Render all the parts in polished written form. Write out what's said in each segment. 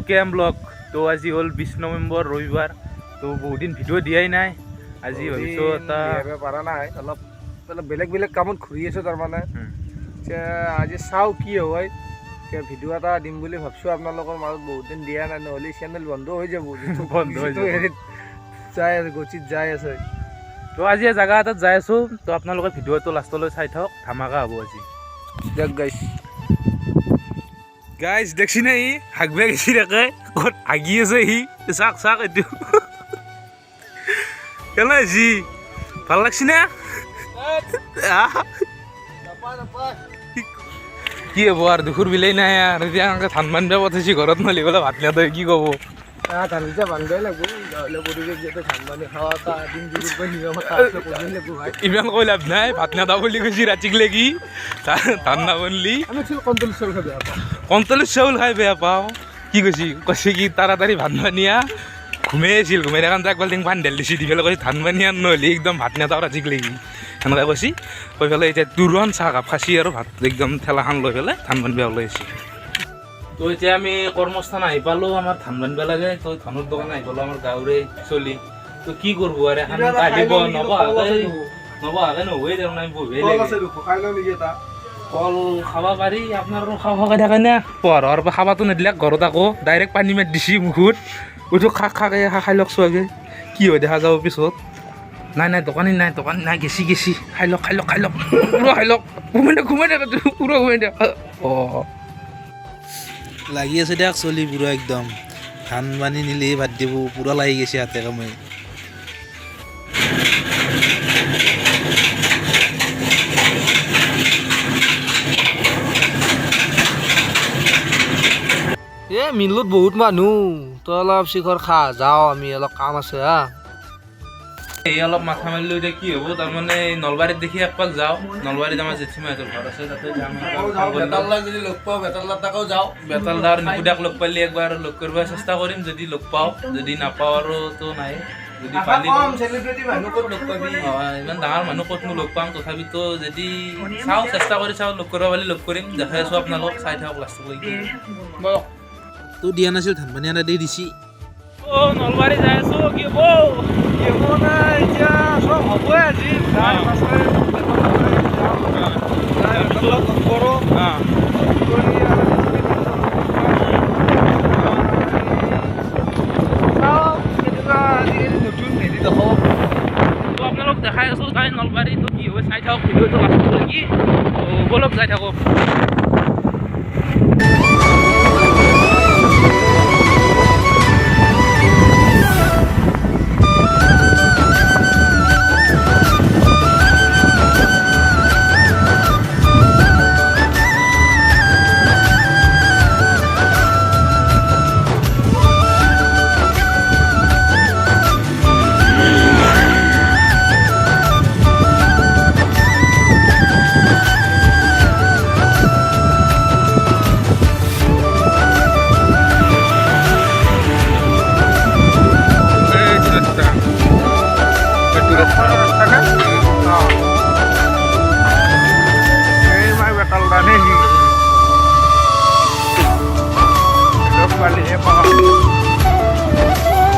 কেম blog. তো আজি হ'ল 20 নৱেম্বৰ ৰবিবাৰ। তো বহুত দিন ভিডিঅ' দিয়াই নাই। আজি ভাবিছোঁ এটা পাৰা নাই, অলপ বেলেগ বেলেগ কামত ঘূৰি আছোঁ তাৰমানে। আজি চাওঁ কি হয়। ভিডিঅ' এটা দিম বুলি ভাবিছোঁ আপোনালোকৰ মাজত, বহুত দিন দিয়া নাই, নহ'লে চেনেল বন্ধ হৈ যাব। বন্ধ হৈ যাব। যাই আছে, গতিত যাই আছে। তো আজি জেগা এটাত যাই আছোঁ। তো আপোনালোকে ভিডিঅ'টো লাষ্টলৈ চাই থাকক, ধামাকা হ'ব আজি। দিয়ক গাইছ। গাইজ দেখছি নে ই হাগবে গেছি থাকে, ক'ত হাগি আছে সি, চাক চাক এইটো কেনে হৈছি, ভাল লাগছি না? কি হ'ব আৰু দুখৰ বিলাই নাই আৰু, এতিয়া এনেকৈ ধান বান্ধিব পঠাইছি ঘৰত, নহ'লে বোলে ভাত নাখায় কি ক'ব? ধান এতিয়া বান্ধিবই লাগিব, গাঁৱলীয়া পৰিৱেশ যিহেতু ধান বান্ধি খাৱা এটা দিন নিয়ম এটা কৰিবই লাগিব ভাই। ইমান কৈ লাভ নাই, ভাত নাখাওঁ বুলি কৈছি ৰাতিক লাগি, ধান নাবান্ধলি। আমি কণ্ট্ৰল চাউল খাই বেয়া পাওঁ। কণ্ট্ৰলৰ চাউল খাই বেয়া পাওঁ কি কৈছে কি তাড়াতাড়ি ভাত বানিয়া ঘুমাই আছিল, ঘুমাই থাকান এক বাল্টিং পানী ঢালি দিছি, দি পেলাই কৈছে ধান বানিয়া নহ'লে একদম ভাত নাখাওঁ ৰাতিক লাগি, সেনেকৈ কৈছি। কৈ পেলাই এতিয়া তুৰণ চাহ কাপ খাচি আৰু ভাত একদম ঠেলাখন লৈ পেলাই ধান বান্ধিব ওলাইছে। তো এতিয়া আমি কৰ্মস্থান আহি পালোঁ, আমাৰ ধান বান্ধিব লাগে। তো ধানৰ দোকান আহি পালোঁ আমাৰ গাঁৱৰে চলি। তো কি কৰবো আৰু এখন আহিব নবহাকে নহয়ে, তাৰমানে আমি বহিবই লাগে। কল খাব পাৰি, আপোনাৰ খাব খাই থাকে নে পঢ়াৰ পৰা খাবাতো নিদিলে ঘৰত আকৌ ডাইৰেক্ট পানী মাৰি দিছি মুখত, উঠো খাকে খাই লওক চোৱাগে কি হয় দেখা যাব পিছত। নাই দোকানী নাই গেছি খাই লওক পুৰা খাই লওক, ঘুমাই দে পুৰা ঘুমাই দে। অঁ লাগি আছে দিয়ক চলি পুৰা একদম, ধান বানি নিলে ভাত দিব, পুৰা লাগি গৈছে হাতে কামে। মিলত বহুত মানুহ, তই অলপ শিখৰ খা, যাওঁ আমি অলপ কাম আছে হা। এই অলপ মাথা মাৰিলোঁ, এতিয়া কি হ'ব, তাৰমানে নলবাৰীত দেখি একপাক যাওঁ। নলবাৰীত আমাৰ জেঠীমাহঁতৰ ঘৰ আছে, তাতে যাম। যদি লগ পাওঁ বেতালাৰ তাকো যাওঁ। বেতালদাৰ নিপুদাক লগ পালে একবাৰ লগ কৰিব চেষ্টা কৰিম, যদি লগ পাওঁ, যদি নাপাওঁ আৰু তো নাই। যদি পালি চেলিব্ৰিটি মানুহ ক'ত লগ পাবি? ইমান ডাঙৰ মানুহ ক'তনো লগ পাম, তথাপিতো যদি চাওঁ চেষ্টা কৰি চাওঁ, লগ কৰিব পালে লগ কৰিম। দেখাই আছোঁ আপোনালোক, চাই থাকক লাষ্টলৈকে। তো দিয়া নাছিল, ধান বানি আনা দি দিছি। নলবাৰী যাই আছোঁ, কি হ'ব? এতিয়া চব হ'বই আজি। আপোনালোক দেখাই আছোঁ যাই নলবাৰী, তো কি হয় চাই থাকক ভিডিঅ'টো লাষ্টলৈকে। বলক যাই থাকক।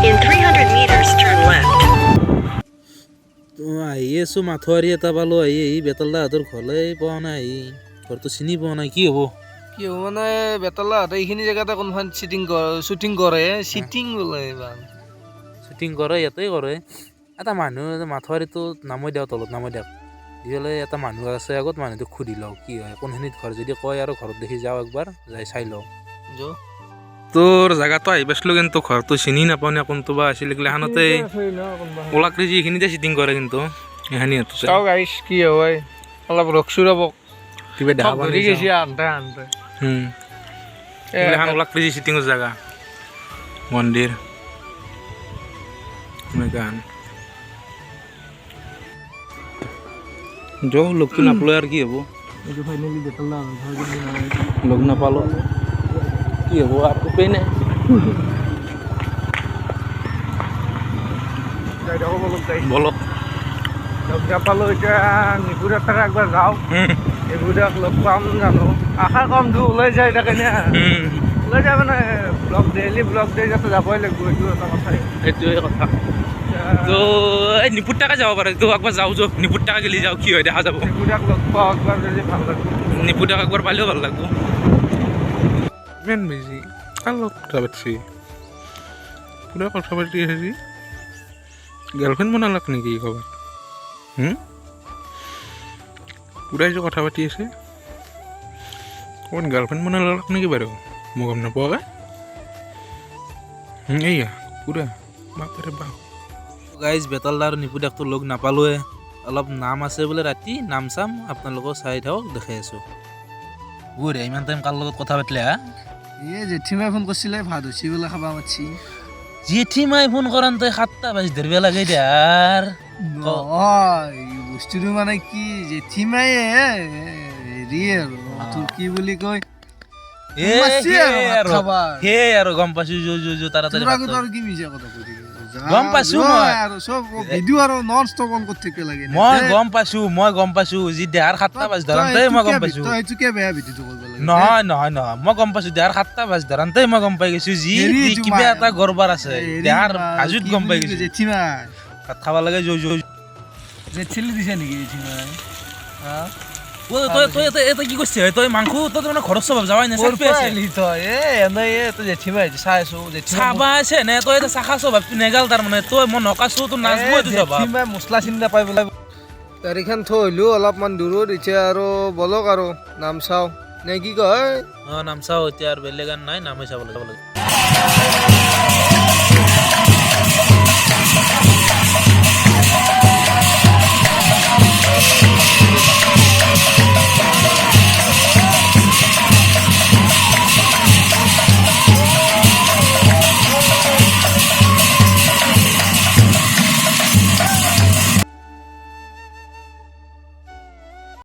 In 300 meters, turn left. তো আহি আছোঁ, মাথোৱাৰী এটা পালোঁ, আহি বেতালদাহঁতৰ ঘৰলৈ পোৱা নাই, ঘৰটো চিনি পোৱা নাই, কি হ'ব? কি হ'ব মানে বেতালাহঁতে এইখিনি জেগাতে কোনখন শ্বুটিং কৰে, শ্বুটিং বোলে এইবাৰ শ্বুটিং কৰে, ইয়াতে কৰে। এটা মানুহ মাথোৱাৰীটো নামই দিয়ক, তলত নামই দিয়ক দি পেলাই এটা মানুহ আছে আগত, মানুহটোক সুধি লওঁ কি হয়, কোনখিনিত ঘৰ, যদি কয় আৰু ঘৰত দেখি যাওঁ একবাৰ, যাই চাই লওঁ। তোৰ জেগাটো আহি পাইছিলোঁ, কিন্তু ঘৰটো চিনি নাপাওঁ নে কোনটো বা আছিল। এইগিলাখনতে ওলাকৃজি এইখিনিতে চিটিং কৰে, কিন্তু এইখিনি চাওঁ গাইছ কি হয়, অলপ ৰখছো ৰ'ব, কিবা দেখা ধৰি গৈছে আনতে এইগিলাখন ওলাকৃজি চিটিঙৰ জেগা, মন্দিৰ যৌ লগটো নাপালোঁ আৰু কি হ'ব, লগ নাপালোঁ কি হ'ব আৰু উপায় নাই। বলক লগ নাপালোঁ, এতিয়া নিপুদাৰ তাক একবাৰ যাওঁ, নিপুদাক লগ পাম জানো, আশা কম দূৰ ওলাই যায় থাকে না। লৈ যায় মানে ব্লগ ডেইলি ব্লগ ডে যাতে যাবই লাগিব এইটো এটা কথাই সেইটোৱে কথা তো এই নিপুট্টাকে যাব পাৰে তো একবাৰ যাওঁ যো নিপুট্টাকে গেলি যাওঁ কি হয় দেখা যাব নিপুদাক লগ পাওঁ একবাৰ যদি ভাল লাগিব নিপুট্টাক একবাৰ পালেও ভাল লাগিব ইমান বেছি কাৰ লগত কথা পাতিছি পুৰা কথা পাতি আছে গাৰ্লফ্ৰেণ্ড বনালাক নেকি ক'ৰবাত পুৰাই যে কথা পাতি আছে ক'ৰবাত গাৰ্লফ্ৰেণ্ড বনালাক নেকি বাৰু মই গম নাপাওঁকে এইয়া পুৰা বাপৰে বাপ গাইজ বেতালদা আৰু নিপুদাকটো লগ নাপালোৱে অলপ নাম আছে বোলে ৰাতি নাম চাম আপোনালোকক চাই থাকক দেখাই আছোঁ বঢ়িয়া ইমান টাইম কাৰ লগত কথা পাতিলে হা এই জেঠীমাই ফোন কৰিছিলে ভাত হৈছে বোলে খাব মাতছি জেঠীমাই ফোন কৰান তই 7টা বাজি ধৰিব লাগে দিয়াৰ নহয় বস্তুটো মানে কি জেঠীমাই হেৰি আৰু তোৰ কি বুলি কয় সেই আৰু গম পাইছো যো তাড়াতাড়ি কি মিছা কথা কৈ থাকিব গম পাইছো মই আৰু চব ভিডিঅ' আৰু নন ষ্টপ অন কৰি থাকিব লাগে মই গম পাইছো যি দেহাৰ 7টা বাজি ধৰানতে মই গম পাইছো তই এইটো কিয় বেয়া ভিডিঅ'টো কৰিব লাগে নহয় মই গম পাইছো দেহাৰ 7টা বাজি ধৰানতে মই গম পাই গৈছো যি কিবা এটা গৰবাৰ আছে দেহাৰ হাজুত গম পাই গৈছো জেঠীমাই ভাত খাব লাগে জেঠীলি দিছে নেকি জেঠীমাই তই এটা কি কৈছে তই মাংস তই মানে ঘৰত চব যাবাই না চাপি আছে তই জেঠীমাই চাই আছো চাবা আছে নে তই এটা চাখা চব নেগাল তাৰ মানে তই মই নকাছো তোৰ নাচবো এইটো চাবা জেঠীমাই মছলা চিনি নাপাই বোলে গাড়ীখন থৈ আহিলোঁ অলপমান দূৰত এতিয়া আৰু বলক আৰু নাম চাওঁ নে কি কয় নাম চাওঁ এতিয়া আৰু বেলেগ গান নাই নামে চাব লাগে